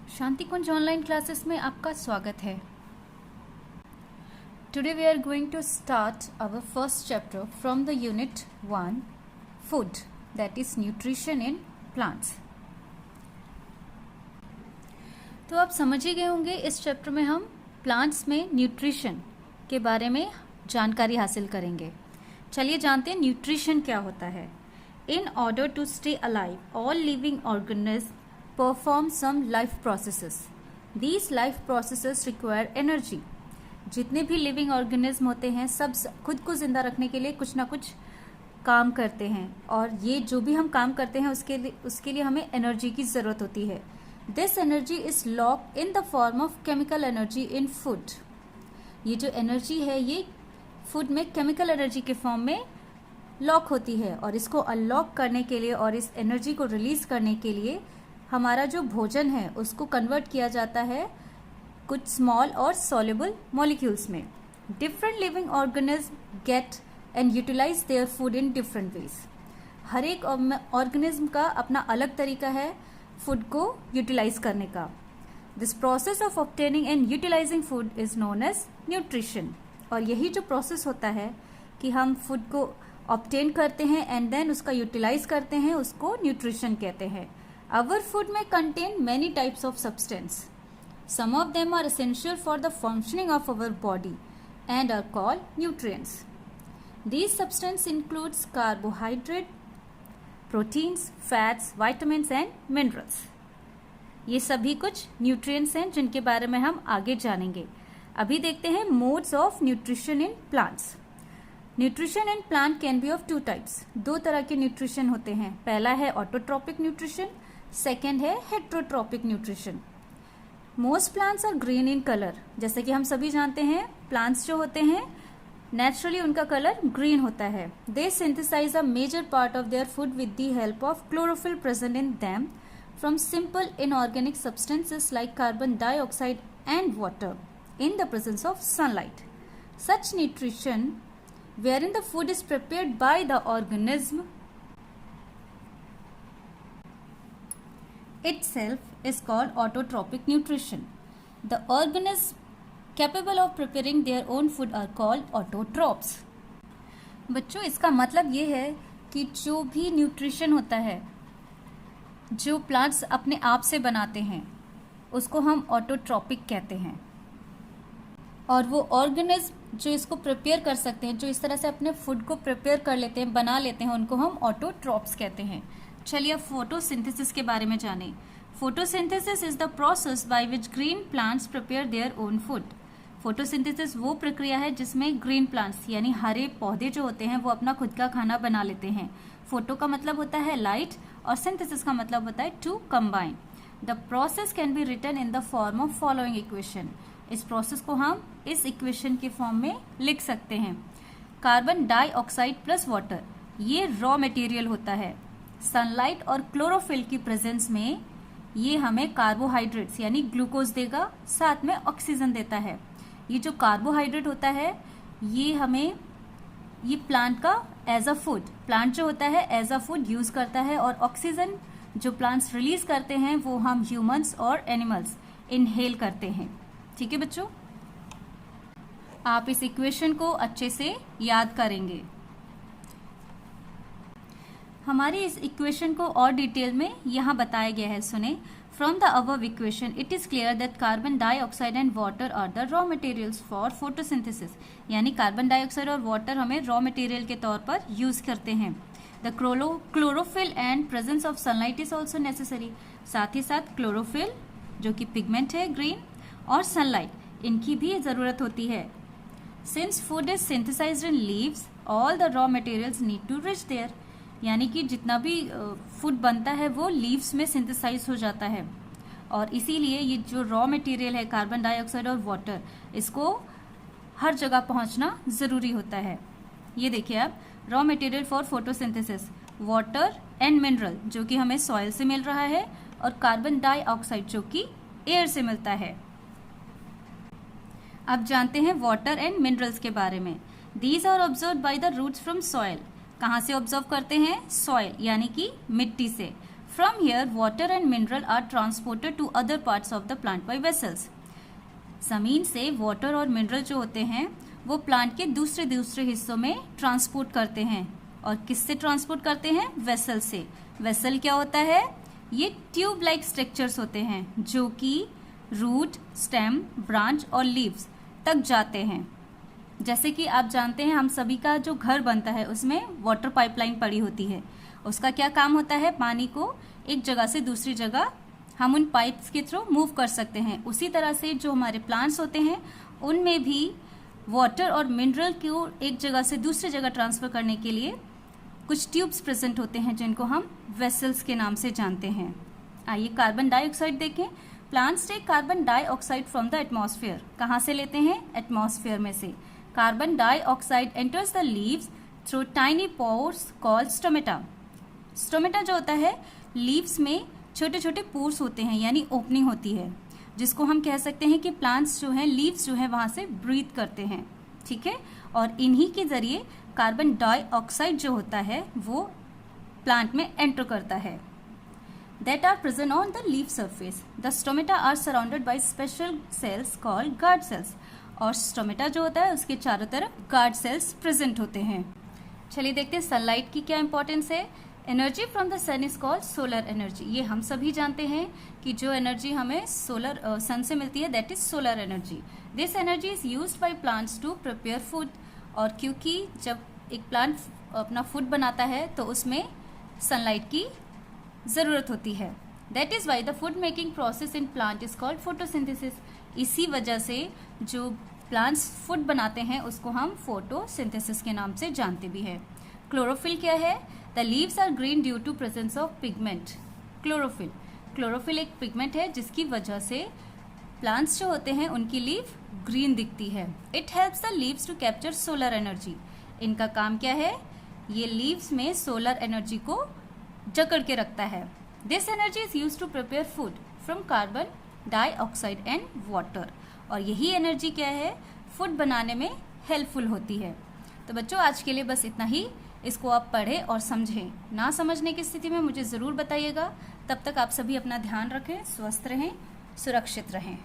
शांति कुंज online classes में आपका स्वागत है। Today we are going to start our first chapter from the unit 1 food that is nutrition in plants. तो आप समझ ही गए होंगे इस चैप्टर में हम प्लांट्स में न्यूट्रिशन के बारे में जानकारी हासिल करेंगे। चलिए जानते हैं न्यूट्रिशन क्या होता है। In order to stay alive all living organism perform some life processes. These life processes require energy. जितने भी लिविंग ऑर्गेनिज्म होते हैं सब खुद को जिंदा रखने के लिए कुछ ना कुछ काम करते हैं, और ये जो भी हम काम करते हैं उसके लिए हमें एनर्जी की ज़रूरत होती है। This energy is locked in the form of chemical energy in food. ये जो एनर्जी है ये फूड में केमिकल एनर्जी के फॉर्म में लॉक होती है, और इसको अनलॉक करने के लिए और इस एनर्जी को रिलीज करने के लिए हमारा जो भोजन है उसको कन्वर्ट किया जाता है कुछ स्मॉल और सॉल्युबल मॉलिक्यूल्स में। Different living organism get and utilize their food in different ways. हर एक ऑर्गेनिज्म का अपना अलग तरीका है फूड को यूटिलाइज करने का। This process of obtaining and utilising food is known as nutrition. और यही जो प्रोसेस होता है कि हम फूड को ऑब्टेन करते हैं एंड देन उसका यूटिलाइज करते हैं, उसको न्यूट्रिशन कहते हैं। Our food may contain many types of substance. Some of them are essential for the functioning of our body and are called nutrients. These substances includes carbohydrate, proteins, fats, vitamins and minerals. ये सभी कुछ nutrients हैं जिनके बारे में हम आगे जानेंगे। अभी देखते हैं modes of nutrition in plants. Nutrition in plant can be of two types. दो तरह के nutrition होते हैं। पहला है autotrophic nutrition, सेकेंड है heterotrophic nutrition. Most plants are green in colour. जैसे कि हम सभी जानते हैं प्लांट्स जो होते हैं नेचुरली उनका कलर ग्रीन होता है। They synthesize a major part of their food with the help of chlorophyll present in them from simple inorganic substances like carbon dioxide and water in the presence of sunlight. Such nutrition wherein the food is prepared by the organism itself is called autotrophic nutrition. The organisms capable of preparing their own food are called autotrophs. बच्चों इसका मतलब ये है कि जो भी nutrition होता है जो प्लांट्स अपने आप से बनाते हैं उसको हम ऑटोट्रॉपिक कहते हैं, और वो ऑर्गेनिज्म जो इसको प्रिपेयर कर सकते हैं, जो इस तरह से अपने फूड को प्रिपेयर कर लेते हैं, बना लेते हैं, उनको हम ऑटोट्रॉप्स कहते हैं। चलिए अब फोटोसिंथेसिस के बारे में जानें। Photosynthesis is the process by which green plants prepare their own food. Photosynthesis वो प्रक्रिया है जिसमें ग्रीन प्लांट्स यानी हरे पौधे जो होते हैं वो अपना खुद का खाना बना लेते हैं। फोटो का मतलब होता है लाइट और सिंथेसिस का मतलब होता है to combine. The process can be written in the form of following equation. इस प्रोसेस को हम इस इक्वेशन के फॉर्म में लिख सकते हैं। कार्बन डाइऑक्साइड प्लस वाटर ये रॉ मटेरियल होता है। सनलाइट और क्लोरोफिल की प्रेजेंस में ये हमें कार्बोहाइड्रेट्स यानी ग्लूकोज देगा, साथ में ऑक्सीजन देता है। ये जो कार्बोहाइड्रेट होता है ये प्लांट का एज अ फूड, प्लांट जो होता है एज अ फूड यूज करता है, और ऑक्सीजन जो प्लांट्स रिलीज करते हैं वो हम ह्यूमंस और एनिमल्स इनहेल करते हैं। ठीक है बच्चों, आप इस इक्वेशन को अच्छे से याद करेंगे। हमारी इस इक्वेशन को और डिटेल में यहाँ बताया गया है, सुने। From the above equation it is clear that carbon dioxide and water are the raw materials for photosynthesis. यानी कार्बन डाइऑक्साइड और वाटर हमें रॉ मटेरियल के तौर पर यूज करते हैं। The chlorophyll and presence of sunlight is also necessary. साथ ही साथ क्लोरोफिल जो कि पिगमेंट है ग्रीन, और सनलाइट इनकी भी जरूरत होती है। Since food is synthesised in leaves all the raw materials need to reach there. यानी कि जितना भी फूड बनता है वो लीव्स में सिंथेसाइज हो जाता है, और इसीलिए ये जो रॉ मटेरियल है कार्बन डाइऑक्साइड और वाटर, इसको हर जगह पहुंचना जरूरी होता है। ये देखिए आप, raw material for photosynthesis water and mineral जो कि हमें सॉइल से मिल रहा है, और कार्बन डाइऑक्साइड जो कि एयर से मिलता है। अब जानते हैं वाटर एंड मिनरल्स के बारे में। These are observe by the roots from soil. कहाँ से ऑब्जर्व करते हैं? सॉइल यानी कि मिट्टी से। From here, water and mineral are transported to other parts of the plant by vessels. जमीन से वाटर और मिनरल जो होते हैं वो प्लांट के दूसरे हिस्सों में ट्रांसपोर्ट करते हैं। और किससे ट्रांसपोर्ट करते हैं? वेसल से। वेसल क्या होता है? ये ट्यूब लाइक स्ट्रक्चर्स होते हैं जो कि रूट, स्टेम, ब्रांच और लीव्स तक जाते हैं। जैसे कि आप जानते हैं, हम सभी का जो घर बनता है उसमें वाटर पाइपलाइन पड़ी होती है। उसका क्या काम होता है? पानी को एक जगह से दूसरी जगह हम उन पाइप्स के थ्रू मूव कर सकते हैं। उसी तरह से जो हमारे प्लांट्स होते हैं उनमें भी वाटर और मिनरल को एक जगह से दूसरी जगह ट्रांसफर करने के लिए कुछ ट्यूब्स प्रेजेंट होते हैं जिनको हम वेसल्स के नाम से जानते हैं। आइए कार्बन डाइऑक्साइड देखें। Plants take carbon dioxide from the atmosphere. कहाँ से लेते हैं? एटमॉस्फेयर में से। Carbon dioxide enters the leaves through tiny pores called stomata. Stomata जो होता है, लीव्स में छोटे छोटे पोर्स होते हैं यानी ओपनिंग होती है, जिसको हम कह सकते हैं कि प्लांट्स जो हैं, लीव्स जो हैं वहाँ से ब्रीथ करते हैं। ठीक है, और इन्हीं के जरिए कार्बन डाइऑक्साइड जो होता है वो प्लांट में एंटर करता है। That are present on the leaf surface. The stomata are surrounded by special cells called guard cells. और स्टोमेटा जो होता है उसके चारों तरफ गार्ड सेल्स प्रेजेंट होते हैं। चलिए देखते हैं सनलाइट की क्या इंपॉर्टेंस है। Energy from the sun is called solar energy. ये हम सभी जानते हैं कि जो एनर्जी हमें सन से मिलती है that is solar energy. This energy is used by plants to prepare food. और क्योंकि जब एक प्लांट अपना फूड बनाता है तो उसमें सनलाइट की ज़रूरत होती है। That is why the food making process in plant is called photosynthesis. इसी वजह से जो प्लांट्स फूड बनाते हैं उसको हम फोटोसिंथेसिस के नाम से जानते भी हैं। क्लोरोफिल क्या है? The leaves are green due to presence of pigment. Chlorophyll एक पिगमेंट है जिसकी वजह से प्लांट्स जो होते हैं उनकी लीफ ग्रीन दिखती है। It helps the leaves to capture solar energy. इनका काम क्या है? ये लीव्स में सोलर एनर्जी को जकड़ के रखता है। This energy is use to prepare food from carbon dioxide and water. और यही एनर्जी क्या है? फूड बनाने में हेल्पफुल होती है। तो बच्चों आज के लिए बस इतना ही। इसको आप पढ़ें और समझें। ना समझने की स्थिति में मुझे ज़रूर बताइएगा। तब तक आप सभी अपना ध्यान रखें, स्वस्थ रहें, सुरक्षित रहें।